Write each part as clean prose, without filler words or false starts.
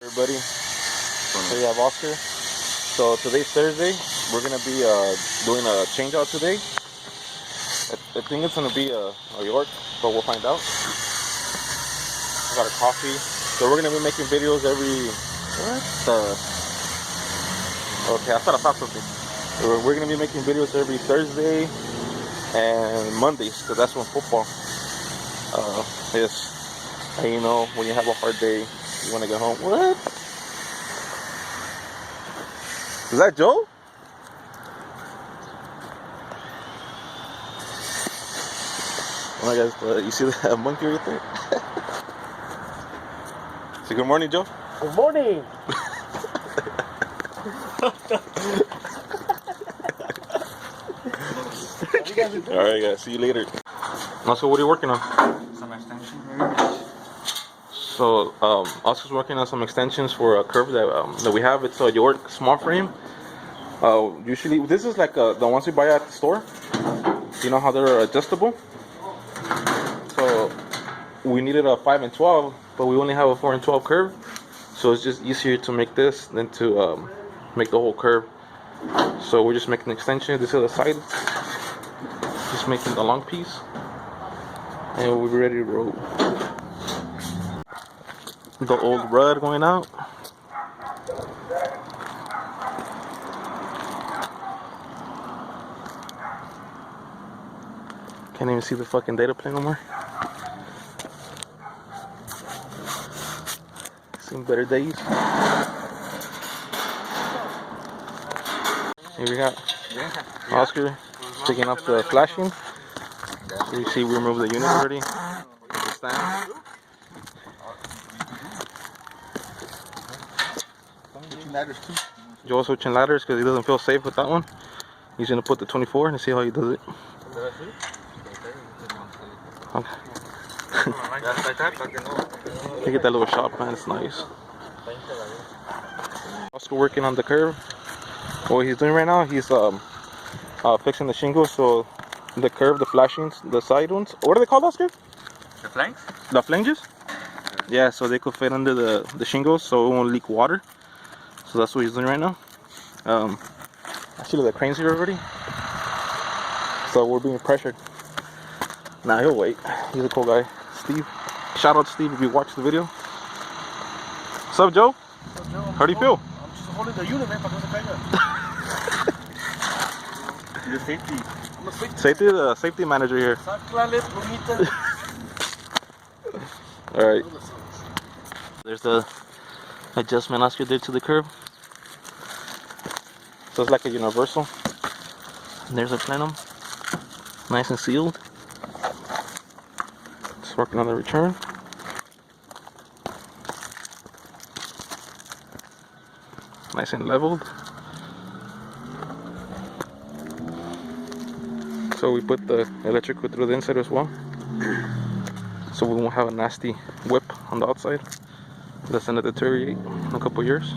Everybody, so we have Oscar. So today's Thursday. We're gonna be doing a changeout today. I think it's gonna be New York, but we'll find out. We got a coffee. So we're gonna be making videos every. Okay, I thought I found something. We're gonna be making videos every Thursday and Mondays, because that's when football is. And you know, when you have a hard day, you want to get home. What? Is that Joe? Oh my God, you see that monkey right there? So good morning, Joe. Good morning. Alright guys, see you later. Also, what are you working on? Some extension. So Oscar's working on some extensions for a curve that we have. It's a York small frame. Usually this is like the ones we buy at the store. You know how they're adjustable? So we needed a 5 and 12, but we only have a 4 and 12 curve. So it's just easier to make this than to make the whole curve. So we're just making an extension. This is the side. Just making the long piece. And we'll be ready to roll. The old rod going out. Can't even see the fucking data plane no more. Seen better days. Here we got Oscar taking off the flashing. So you see we removed the unit already. The stand. Joe's switching ladders because he doesn't feel safe with that one. He's gonna put the 24 and see how he does it. Okay. Look at that little shop, man. It's nice. Oscar working on the curve. What he's doing right now, he's fixing the shingles. So the curve, the flashings, the side ones. What are they called, Oscar? The flanks? The flanges? Yeah, so they could fit under the shingles, so it won't leak water. So that's what he's doing right now. Actually, the crane's here already. So we're being pressured. Nah, he'll wait. He's a cool guy. Steve. Shout out Steve if you watch the video. What's up, Joe? What's up, Joe? How do you feel? I'm just holding the unit, man, para que no se caiga. The safety. I'm a Safety, the safety manager here. Alright. There's the adjustment Oscar did to the curve. So it's like a universal. And there's a plenum. Nice and sealed. Just working on the return. Nice and leveled. So we put the electrical through the inside as well. So we won't have a nasty whip on the outside. That's gonna deteriorate in a couple years.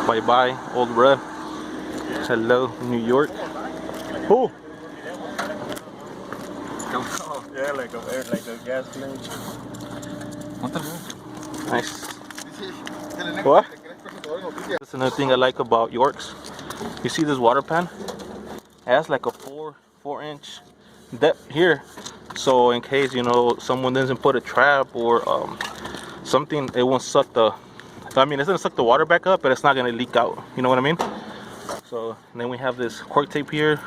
Bye bye, old red. Hello, New York. Oh! Yeah, like a gas flame. Nice. What? That's another thing I like about Yorks. You see this water pan? It has like a 4-inch depth here. So in case, you know, someone doesn't put a trap or something, it won't suck the... I mean, it's gonna suck the water back up, but it's not gonna leak out. You know what I mean? So then we have this cork tape here.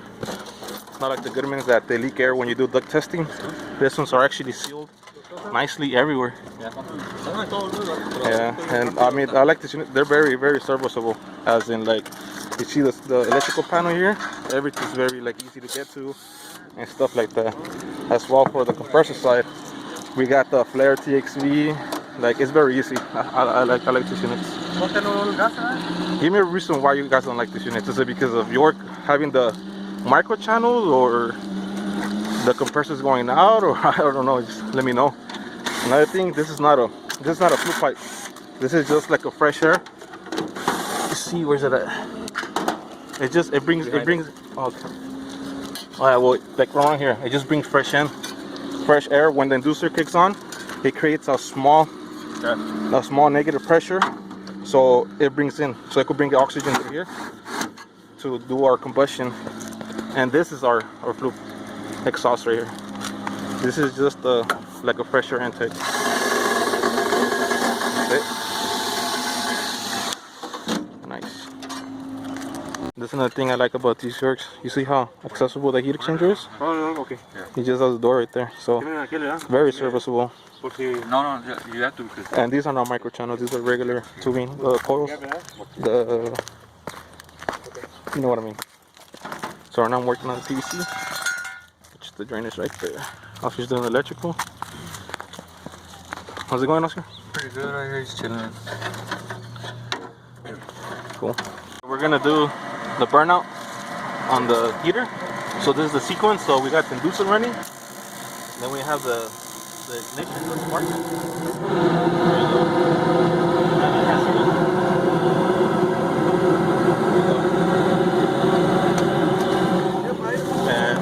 Not like the Goodmans that they leak air when you do duct testing. These ones are actually sealed nicely everywhere. Yeah, and I mean, I like this unit. They're very, very serviceable. As in, like, you see the electrical panel here. Everything's very like easy to get to and stuff like that. As well for the compressor side, we got the Flare TXV. Like, it's very easy. I like these units. Give me a reason why you guys don't like this unit. Is it because of York having the micro channels, or the compressors going out, or I don't know? Just let me know. Another thing, this is not a This is not a flue pipe. This is just like a fresh air. You see, where's it at? It brings. Oh, alright, well, like around here, it just brings fresh air. When the inducer kicks on, it creates a small negative pressure, so it brings in, so it could bring the oxygen to here to do our combustion. And this is our flue exhaust right here. This is just like a fresh air intake. Okay. Nice. That's another thing I like about these Hvacs. You see how accessible the heat exchanger is? Oh, okay. Yeah. He just has the door right there, so very serviceable. No, you have to. And these are not micro channels; these are regular tubing coils. You know what I mean. So right now I'm working on the PVC, which is the drainage right there. Oscar's doing electrical. How's it going, Oscar? Pretty good right here, he's chilling. Cool. We're gonna do the burnout on the heater. So this is the sequence. So we got the inducer running, then we have the ignition for the spark. There you go. And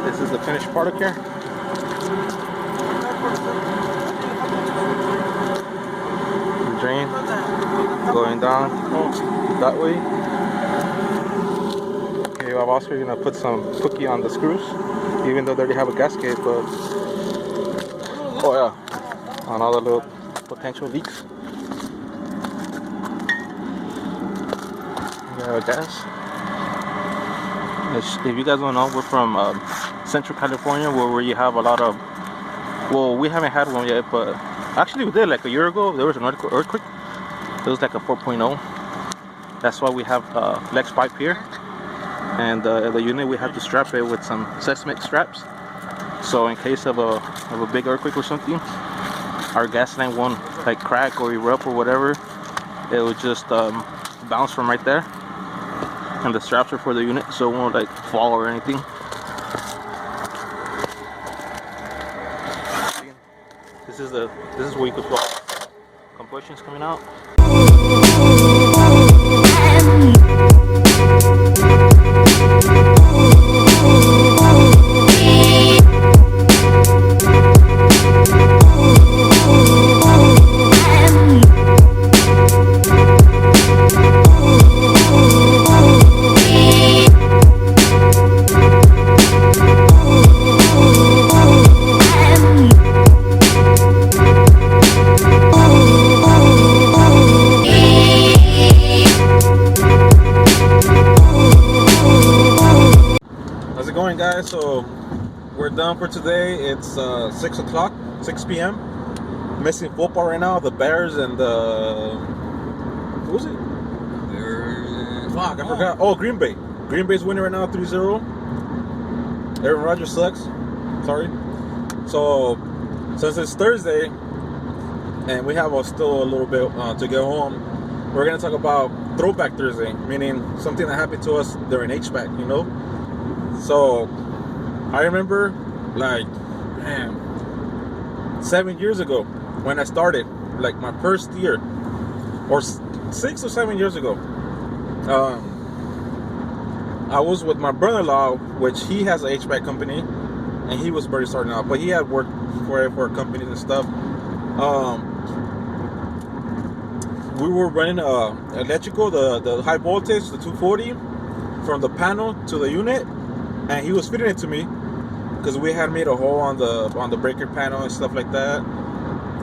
this is the finished product here. Drain going down that way. Okay, I'm also gonna put some cookie on the screws, even though they already have a gasket, but oh yeah, on all the little potential leaks. We have a gas. If you guys don't know, we're from Central California, where you have a lot of, well, we haven't had one yet, but actually we did like a year ago. There was an earthquake. It was like a 4.0. That's why we have flex pipe here, and the unit we have to strap it with some seismic straps. So in case of a big earthquake or something, our gas line won't like crack or erupt or whatever. It will just bounce from right there, and the straps are for the unit, so it won't like fall or anything. This is where you could feel combustion's coming out. Guys, so we're done for today. It's 6 o'clock, 6 p.m. Missing football right now. The Bears and the, who was it? Fuck, I forgot. Oh, Green Bay. Green Bay's winning right now, 3-0. Aaron Rodgers sucks. Sorry. So since it's Thursday and we have still a little bit to go home, we're gonna talk about Throwback Thursday, meaning something that happened to us during HVAC, you know. So I remember, like, man, 7 years ago when I started, like my first year, or 6 or 7 years ago, I was with my brother-in-law, which he has an HVAC company, and he was barely starting out, but he had worked for companies and stuff. We were running electrical, the high voltage, the 240, from the panel to the unit. And he was fitting it to me because we had made a hole on the breaker panel and stuff like that,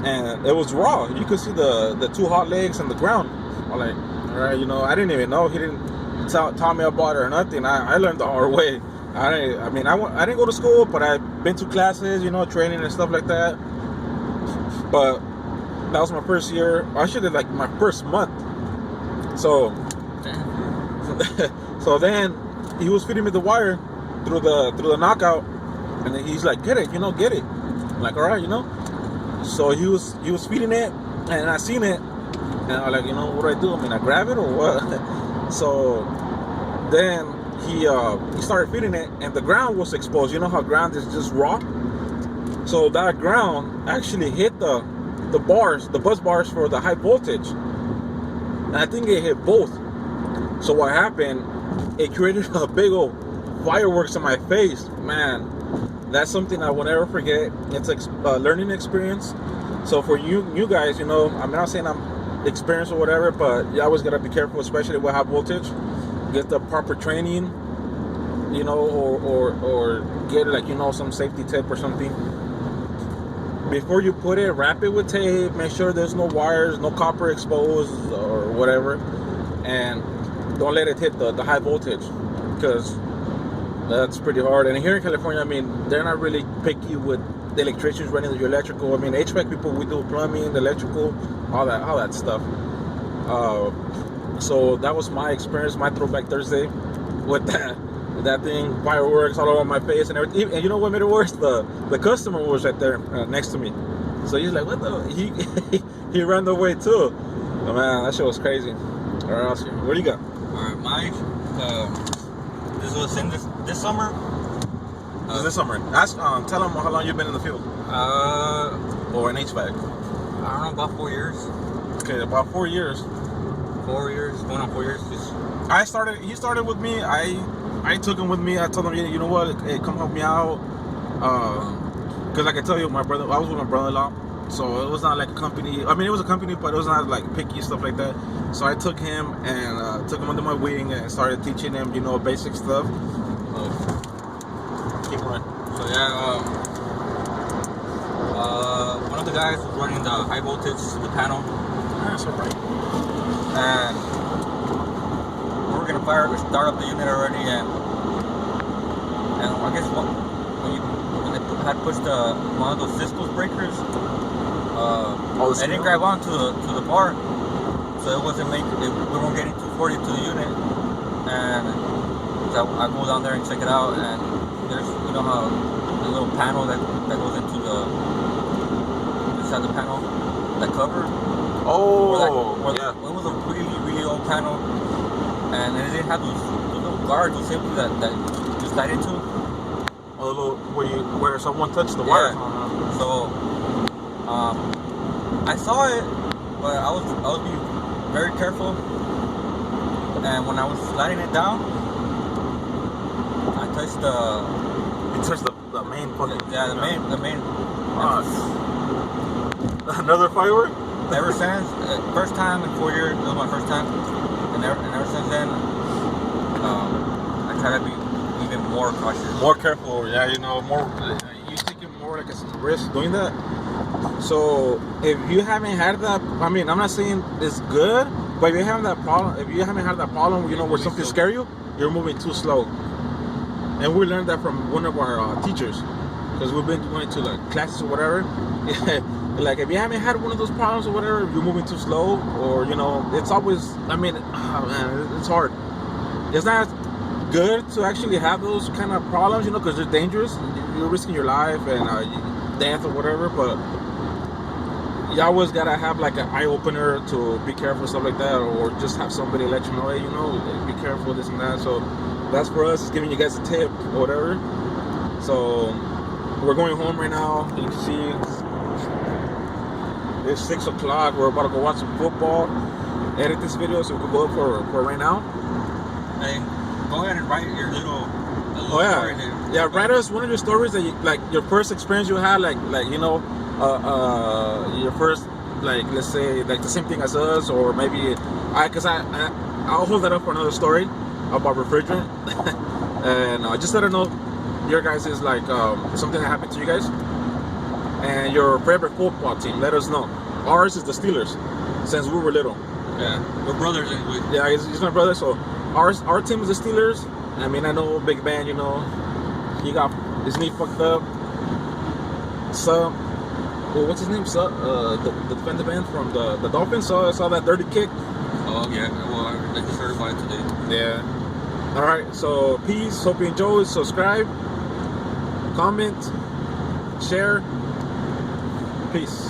and it was raw. You could see the two hot legs and the ground. I'm like, all right, you know, I didn't even know. He didn't tell me about it or nothing. I learned the hard way. I didn't go to school, but I've been to classes, you know, training and stuff like that. But that was my first year. Actually, like my first month. So then he was feeding me the wire through the knockout, and then he's like, get it, you know, get it. I'm like, all right, you know. So he was feeding it, and I seen it, and I'm like, you know, what do I do? I mean, I grab it or what? So then he started feeding it, and the ground was exposed. You know how ground is just raw? So that ground actually hit the bars, the bus bars for the high voltage. And I think it hit both. So what happened, it created a big old fireworks on my face. Man, that's something I will never forget. It's a learning experience. So for you guys, you know, I'm not saying I'm experienced or whatever, but you always gotta be careful, especially with high voltage. Get the proper training, you know, or get, like, you know, some safety tape or something. Before you put it, wrap it with tape. Make sure there's no wires, no copper exposed or whatever, and don't let it hit the high voltage, because that's pretty hard. And here in California, I mean, they're not really picky with the electricians running your electrical. I mean, HVAC people, we do plumbing, the electrical, all that stuff. So that was my experience, my Throwback Thursday with that thing, fireworks all over my face and everything. And you know what made it worse? The customer was right there next to me. So he's like, what the? He ran away too. Oh, man, that shit was crazy. All right, Oscar, what do you got? Alright, this was in this summer. This summer. Ask, tell them how long you've been in the field. Or in HVAC. I don't know, about 4 years. Okay, about 4 years. 4 years, going on 4 years. He started with me. I took him with me. I told him, you know what, hey, come help me out. Because like I tell you, I was with my brother-in-law. So it was not like a company. I mean, it was a company, but it was not like picky stuff like that. So I took him and took him under my wing and started teaching him, you know, basic stuff. Keep going. So yeah, one of the guys was running the high voltage, the panel. That's all right. And we were gonna start up the unit already, and I guess when they had pushed one of those Cisco's breakers, it didn't grab on to the bar, so it wasn't we weren't getting 240 to the unit. And so I go down there and check it out, and there's, you know how the little panel that goes into inside the panel, that cover. Oh, yeah. It was a really old panel, and it didn't have those little guards, those safety that you slide into. A little where someone touched the wire. Yeah. So I saw it, but I was being very careful. And when I was sliding it down, I touched the main fucking. Yeah, the main. Another firework. Ever since, first time in 4 years, it was my first time, and ever since then, I try to be even more cautious. More careful, yeah, you know, you take it more like a risk doing that. So if you haven't had that, I mean, I'm not saying it's good, but if you haven't had that problem, you know, where something scares you, you're moving too slow. And we learned that from one of our teachers, because we've been going to like classes or whatever. Like, if you haven't had one of those problems or whatever, you're moving too slow, or, you know, it's always, I mean, oh man, it's hard. It's not good to actually have those kind of problems, you know, because they're dangerous. You're risking your life and death or whatever, but you always gotta have like an eye opener to be careful, stuff like that, or just have somebody let you know, hey, you know, be careful, this and that. So that's for us, it's giving you guys a tip or whatever. So we're going home right now. You can see it's 6 o'clock. We're about to go watch some football, edit this video so we can go up for right now. And go ahead and write your little story there. Yeah, write us one of your stories that you, like, your first experience you had, like you know, your first, like, let's say, like the same thing as us, or maybe I'll hold that up for another story about refrigerant. And just let us know your guys is like something that happened to you guys, and your favorite football team. Let us know. Ours is the Steelers, since we were little. Yeah, we're brothers. Yeah, he's my brother. So our team is the Steelers. I mean, I know Big Ben, you know, he got his knee fucked up. So, well, what's his name? So, the defensive end from the Dolphins. Saw that dirty kick. Oh yeah, well, I just heard about it today. Yeah. All right. So peace. Hope you enjoyed. Subscribe, comment, share. Peace.